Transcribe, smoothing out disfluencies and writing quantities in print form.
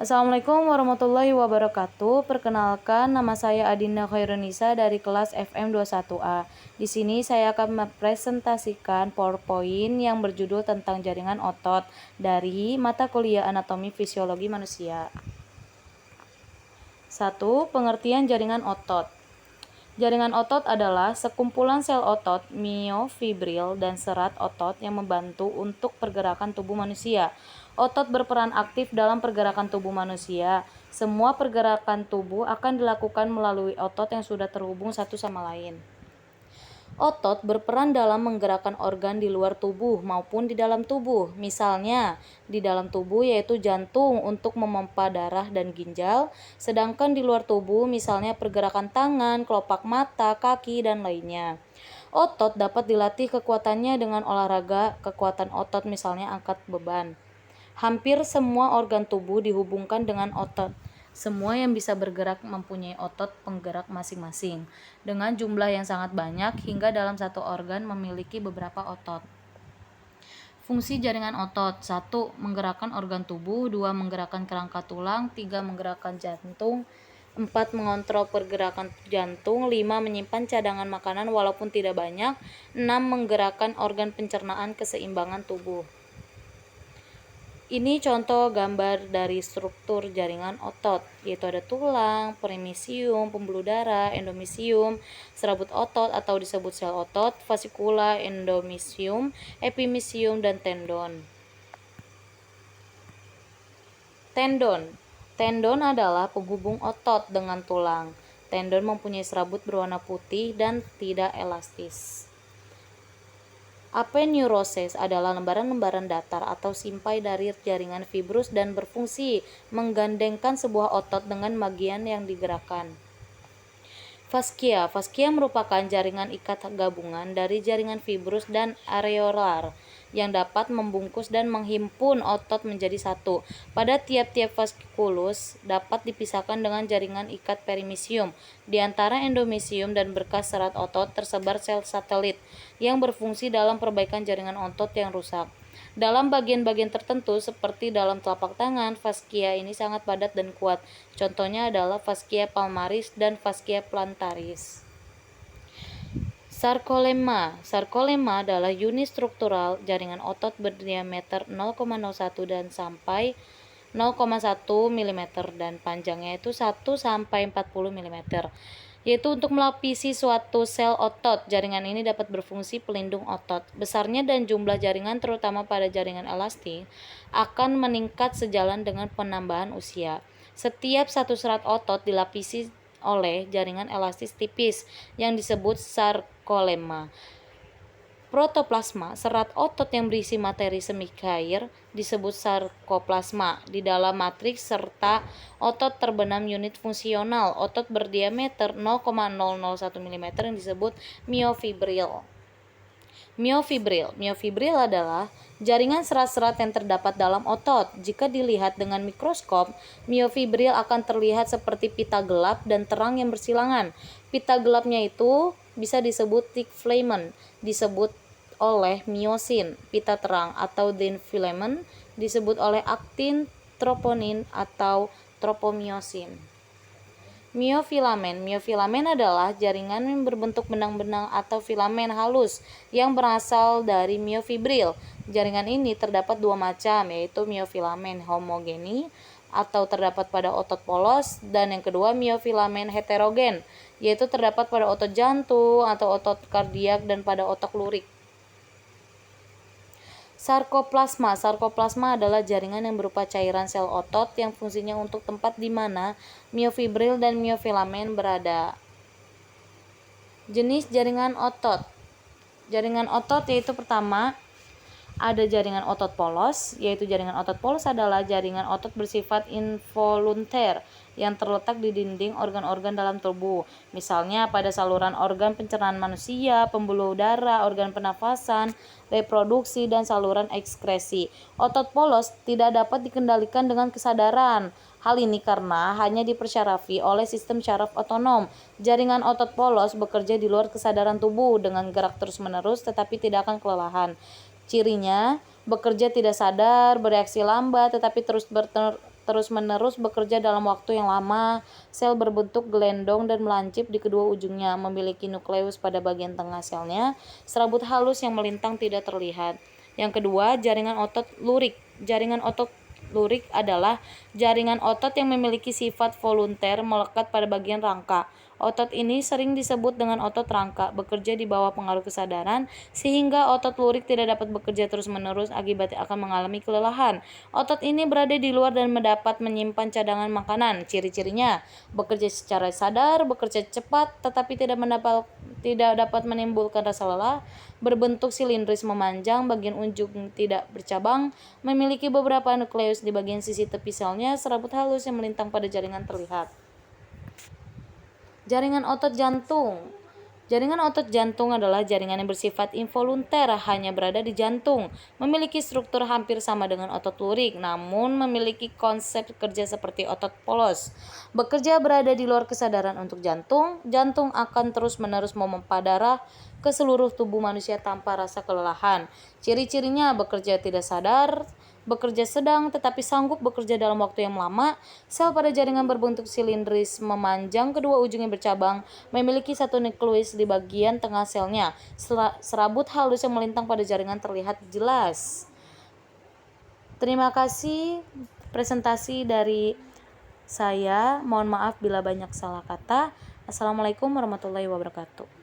Assalamualaikum warahmatullahi wabarakatuh. Perkenalkan, nama saya Adinda Khairunisa dari kelas FM 21A. Di sini saya akan mempresentasikan PowerPoint yang berjudul tentang jaringan otot dari mata kuliah Anatomi Fisiologi Manusia. 1. Pengertian jaringan otot. Jaringan otot adalah sekumpulan sel otot, miofibril, dan serat otot yang membantu untuk pergerakan tubuh manusia. Otot berperan aktif dalam pergerakan tubuh manusia. Semua pergerakan tubuh akan dilakukan melalui otot yang sudah terhubung satu sama lain. Otot berperan dalam menggerakkan organ di luar tubuh maupun di dalam tubuh. Misalnya, di dalam tubuh yaitu jantung untuk memompa darah dan ginjal, sedangkan di luar tubuh misalnya pergerakan tangan, kelopak mata, kaki, dan lainnya. Otot dapat dilatih kekuatannya dengan olahraga, kekuatan otot misalnya angkat beban. Hampir semua organ tubuh dihubungkan dengan otot. Semua yang bisa bergerak mempunyai otot penggerak masing-masing, dengan jumlah yang sangat banyak hingga dalam satu organ memiliki beberapa otot. Fungsi jaringan otot: 1. Menggerakkan organ tubuh. 2. Menggerakkan kerangka tulang. 3. Menggerakkan jantung. 4. Mengontrol pergerakan jantung. 5. Menyimpan cadangan makanan walaupun tidak banyak. 6. Menggerakkan organ pencernaan, keseimbangan tubuh. Ini contoh gambar dari struktur jaringan otot, yaitu ada tulang, perimisium, pembuluh darah, endomisium, serabut otot atau disebut sel otot, vasikula, endomisium, epimisium, dan tendon. Tendon adalah penghubung otot dengan tulang. Tendon mempunyai serabut berwarna putih dan tidak elastis. Aponeurosis adalah lembaran-lembaran datar atau simpai dari jaringan fibrus dan berfungsi menggandengkan sebuah otot dengan bagian yang digerakkan. Fascia merupakan jaringan ikat gabungan dari jaringan fibrus dan areolar yang dapat membungkus dan menghimpun otot menjadi satu. Pada tiap-tiap fasciculus dapat dipisahkan dengan jaringan ikat perimisium. Di antara endomisium dan berkas serat otot tersebar sel satelit yang berfungsi dalam perbaikan jaringan otot yang rusak. Dalam bagian-bagian tertentu seperti dalam telapak tangan, fascia ini sangat padat dan kuat. Contohnya adalah fascia palmaris dan fascia plantaris. Sarkolema adalah unit struktural jaringan otot berdiameter 0,01 dan sampai 0,1 mm dan panjangnya itu 1 sampai 40 mm, yaitu untuk melapisi suatu sel otot. Jaringan ini dapat berfungsi pelindung otot. Besarnya dan jumlah jaringan terutama pada jaringan elastik akan meningkat sejalan dengan penambahan usia. Setiap satu serat otot dilapisi oleh jaringan elastis tipis yang disebut sarkolema. Protoplasma, serat otot yang berisi materi semi-cair, disebut sarkoplasma. Di dalam matriks serta otot terbenam unit fungsional, otot berdiameter 0,001 mm yang disebut miofibril. Miofibril adalah jaringan serat-serat yang terdapat dalam otot. Jika dilihat dengan mikroskop, miofibril akan terlihat seperti pita gelap dan terang yang bersilangan. Pita gelapnya itu bisa disebut thick filament, disebut oleh miosin. Pita terang atau thin filament disebut oleh aktin, troponin, atau tropomiosin. Miofilamen adalah jaringan yang berbentuk benang-benang atau filamen halus yang berasal dari miofibril. Jaringan ini terdapat dua macam, yaitu miofilamen homogeni atau terdapat pada otot polos, dan yang kedua miofilamen heterogen, yaitu terdapat pada otot jantung atau otot kardiak dan pada otot lurik. Sarkoplasma adalah jaringan yang berupa cairan sel otot yang fungsinya untuk tempat di mana miofibril dan miofilamen berada. Jenis jaringan otot. Jaringan otot yaitu pertama ada jaringan otot polos, yaitu jaringan otot polos adalah jaringan otot bersifat involunter yang terletak di dinding organ-organ dalam tubuh, misalnya pada saluran organ pencernaan manusia, pembuluh darah, organ pernafasan, reproduksi, dan saluran ekskresi. Otot polos tidak dapat dikendalikan dengan kesadaran. Hal ini karena hanya dipersyarafi oleh sistem syaraf otonom. Jaringan otot polos bekerja di luar kesadaran tubuh dengan gerak terus-menerus tetapi tidak akan kelelahan. Cirinya, bekerja tidak sadar, bereaksi lambat, tetapi terus terus-menerus bekerja dalam waktu yang lama. Sel berbentuk gelendong dan melancip di kedua ujungnya, memiliki nukleus pada bagian tengah selnya, serabut halus yang melintang tidak terlihat. Yang kedua, jaringan otot lurik. Jaringan otot lurik adalah jaringan otot yang memiliki sifat volunter melekat pada bagian rangka. Otot ini sering disebut dengan otot rangka, bekerja di bawah pengaruh kesadaran, sehingga otot lurik tidak dapat bekerja terus-menerus, akibatnya akan mengalami kelelahan. Otot ini berada di luar dan dapat menyimpan cadangan makanan. Ciri-cirinya: bekerja secara sadar, bekerja cepat, tetapi tidak dapat menimbulkan rasa lelah, berbentuk silindris memanjang, bagian ujung tidak bercabang, memiliki beberapa nukleus di bagian sisi tepi selnya, serabut halus yang melintang pada jaringan terlihat. Jaringan otot jantung. Jaringan otot jantung adalah jaringan yang bersifat involunter, hanya berada di jantung, memiliki struktur hampir sama dengan otot lurik, namun memiliki konsep kerja seperti otot polos. Bekerja berada di luar kesadaran untuk jantung, jantung akan terus-menerus memompa darah ke seluruh tubuh manusia tanpa rasa kelelahan. Ciri-cirinya: bekerja tidak sadar, bekerja sedang tetapi sanggup bekerja dalam waktu yang lama. Sel pada jaringan berbentuk silindris memanjang, kedua ujungnya bercabang, memiliki satu nukleus di bagian tengah selnya. Serabut halus yang melintang pada jaringan terlihat jelas. Terima kasih presentasi dari saya. Mohon maaf bila banyak salah kata. Assalamualaikum warahmatullahi wabarakatuh.